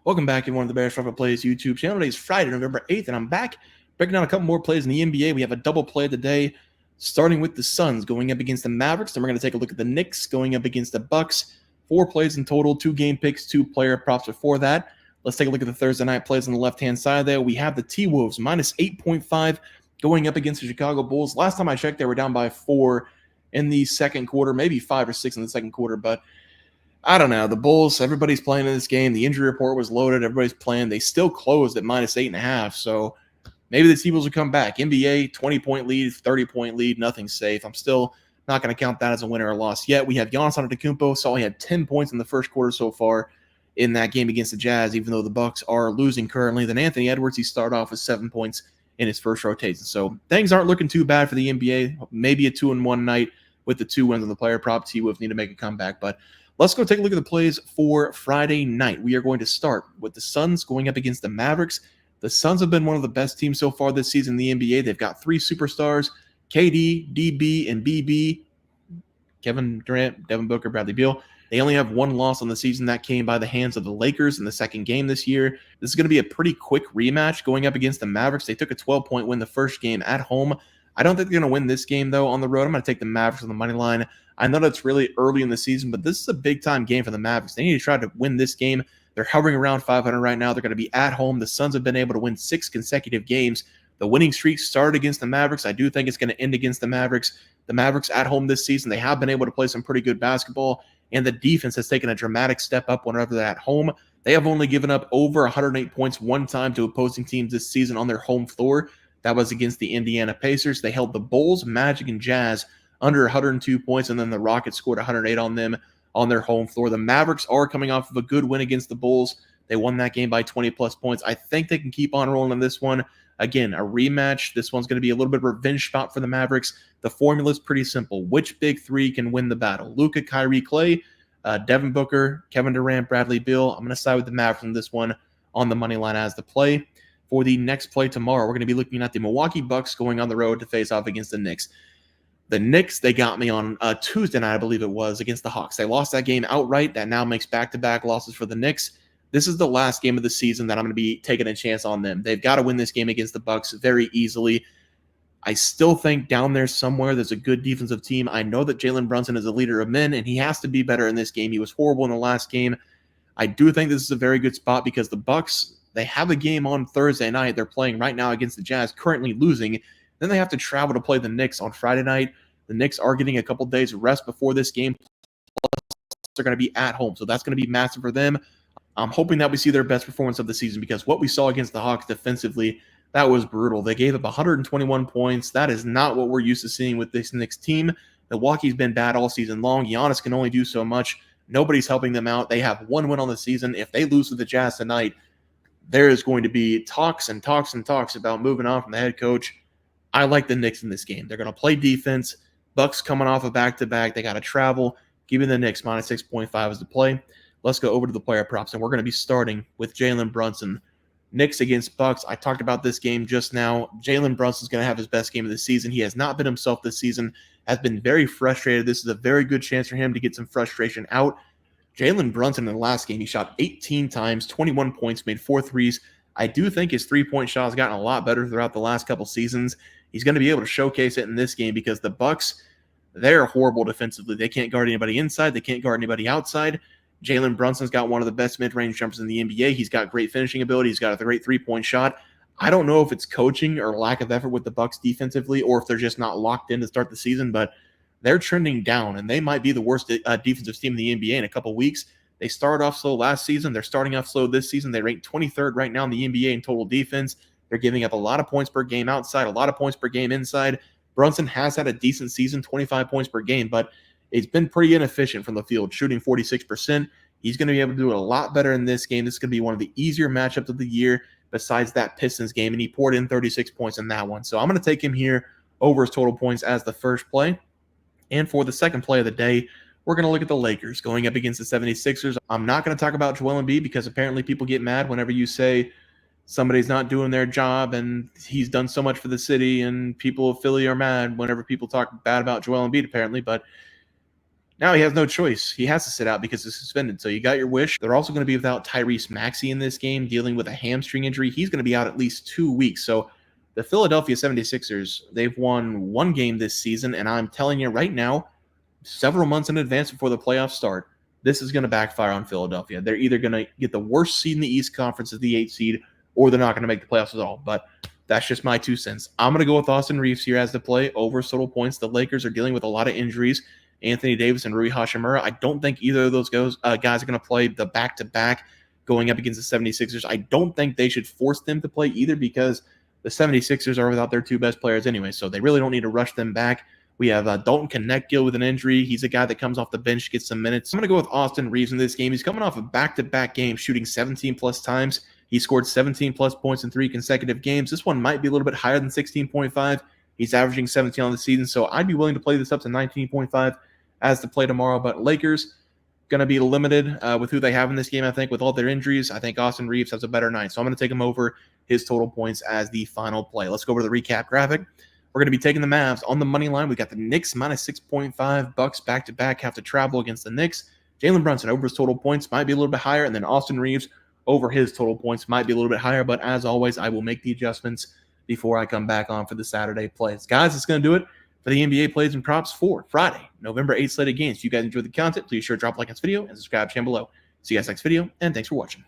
Welcome back, everyone, to the Bears Profit Plays YouTube channel. Today is Friday, November 8th, and I'm back breaking down a couple more plays in the NBA. We have a double play today, starting with the Suns going up against the Mavericks. Then we're going to take a look at the Knicks going up against the Bucks. 4 plays in total, 2 game picks, 2 player props before that. Let's take a look at the Thursday night plays on the left-hand side there. We have the T-Wolves minus 8.5 going up against the Chicago Bulls. Last time I checked, they were down by 4 in the second quarter, maybe 5 or 6 in the second quarter, but I don't know. The Bulls, everybody's playing in this game. The injury report was loaded. Everybody's playing. They still closed at minus 8.5. So maybe the T-Wolves will come back. NBA, 20-point lead, 30-point lead, nothing safe. I'm still not going to count that as a winner or loss yet. We have Giannis Antetokounmpo. Saw he had 10 points in the first quarter so far in that game against the Jazz, even though the Bucks are losing currently. Then Anthony Edwards, he started off with 7 points in his first rotation. So things aren't looking too bad for the NBA. Maybe a 2-1 night with the 2 wins on the player prop. T-Wolves need to make a comeback, but let's go take a look at the plays for Friday night. We are going to start with the Suns going up against the Mavericks. The Suns have been one of the best teams so far this season in the NBA. They've got 3 superstars, KD, DB, and BB, Kevin Durant, Devin Booker, Bradley Beal. They only have 1 loss on the season. That came by the hands of the Lakers in the second game this year. This is going to be a pretty quick rematch going up against the Mavericks. They took a 12-point win the first game at home. I don't think they're going to win this game, though, on the road. I'm going to take the Mavericks on the money line. I know that's really early in the season, but this is a big-time game for the Mavericks. They need to try to win this game. They're hovering around 500 right now. They're going to be at home. The Suns have been able to win 6 consecutive games. The winning streak started against the Mavericks. I do think it's going to end against the Mavericks. The Mavericks at home this season, they have been able to play some pretty good basketball, and the defense has taken a dramatic step up whenever they're at home. They have only given up over 108 points one time to opposing teams this season on their home floor. That was against the Indiana Pacers. They held the Bulls, Magic, and Jazz under 102 points, and then the Rockets scored 108 on them on their home floor. The Mavericks are coming off of a good win against the Bulls. They won that game by 20-plus points. I think they can keep on rolling in this one. Again, a rematch. This one's going to be a little bit of a revenge spot for the Mavericks. The formula is pretty simple. Which big 3 can win the battle? Luka, Kyrie, Klay, Devin Booker, Kevin Durant, Bradley Beal. I'm going to side with the Mavericks in this one on the money line as the play. For the next play tomorrow, we're going to be looking at the Milwaukee Bucks going on the road to face off against the Knicks. The Knicks, they got me on Tuesday night, I believe it was, against the Hawks. They lost that game outright. That now makes back-to-back losses for the Knicks. This is the last game of the season that I'm going to be taking a chance on them. They've got to win this game against the Bucks very easily. I still think down there somewhere there's a good defensive team. I know that Jalen Brunson is a leader of men, and he has to be better in this game. He was horrible in the last game. I do think this is a very good spot because the Bucks, they have a game on Thursday night. They're playing right now against the Jazz, currently losing. Then they have to travel to play the Knicks on Friday night. The Knicks are getting a couple days rest before this game. Plus, they're going to be at home, so that's going to be massive for them. I'm hoping that we see their best performance of the season because what we saw against the Hawks defensively, that was brutal. They gave up 121 points. That is not what we're used to seeing with this Knicks team. Milwaukee's been bad all season long. Giannis can only do so much. Nobody's helping them out. They have 1 win on the season. If they lose to the Jazz tonight, there is going to be talks and talks and talks about moving on from the head coach. I like the Knicks in this game. They're going to play defense. Bucks coming off a back-to-back. They got to travel. Give me the Knicks minus 6.5 as the play. Let's go over to the player props, and we're going to be starting with Jalen Brunson. Knicks against Bucks. I talked about this game just now. Jalen Brunson's going to have his best game of the season. He has not been himself this season, has been very frustrated. This is a very good chance for him to get some frustration out. Jalen Brunson in the last game, he shot 18 times, 21 points, made 4 threes. I do think his three-point shot has gotten a lot better throughout the last couple seasons. He's going to be able to showcase it in this game because the Bucks, they're horrible defensively. They can't guard anybody inside. They can't guard anybody outside. Jalen Brunson's got one of the best mid-range jumpers in the NBA. He's got great finishing ability. He's got a great three-point shot. I don't know if it's coaching or lack of effort with the Bucks defensively or if they're just not locked in to start the season, but they're trending down, and they might be the worst defensive team in the NBA in a couple weeks. They started off slow last season. They're starting off slow this season. They rank 23rd right now in the NBA in total defense. They're giving up a lot of points per game outside, a lot of points per game inside. Brunson has had a decent season, 25 points per game, but it's been pretty inefficient from the field, shooting 46%. He's going to be able to do a lot better in this game. This is going to be one of the easier matchups of the year besides that Pistons game, and he poured in 36 points in that one. So I'm going to take him here over his total points as the first play. And for the second play of the day, we're going to look at the Lakers going up against the 76ers. I'm not going to talk about Joel Embiid because apparently people get mad whenever you say somebody's not doing their job and he's done so much for the city, and people of Philly are mad whenever people talk bad about Joel Embiid apparently. But Now he has no choice. He has to sit out because he's suspended. So you got your wish. They're also going to be without Tyrese Maxey in this game, dealing with a hamstring injury. He's going to be out at least 2 weeks. So the Philadelphia 76ers, they've won 1 game this season, and I'm telling you right now, several months in advance before the playoffs start, this is going to backfire on Philadelphia. They're either going to get the worst seed in the East Conference as the 8th seed, or they're not going to make the playoffs at all. But that's just my 2 cents. I'm going to go with Austin Reeves here as the play over total points. The Lakers are dealing with a lot of injuries. Anthony Davis and Rui Hachimura. I don't think either of those guys are going to play the back-to-back going up against the 76ers. I don't think they should force them to play either because the 76ers are without their 2 best players anyway, so they really don't need to rush them back. We have Dalton Connectgill with an injury. He's a guy that comes off the bench, gets some minutes. I'm going to go with Austin Reeves in this game. He's coming off a back-to-back game, shooting 17-plus times. He scored 17-plus points in 3 consecutive games. This one might be a little bit higher than 16.5. He's averaging 17 on the season, so I'd be willing to play this up to 19.5 as the play tomorrow. But Lakers going to be limited with who they have in this game, I think, with all their injuries. I think Austin Reeves has a better night, so I'm going to take him over his total points as the final play. Let's go over to the recap graphic. We're going to be taking the Mavs on the money line. We got the Knicks minus 6.5. Bucks back-to-back have to travel against the Knicks. Jalen Brunson over his total points might be a little bit higher, and then Austin Reeves over his total points might be a little bit higher. But as always, I will make the adjustments before I come back on for the Saturday plays. Guys, that's going to do it for the NBA plays and props for Friday, November 8th slated games. If you guys enjoyed the content, please sure to drop a like on this video and subscribe to the channel below. See you guys next video, and thanks for watching.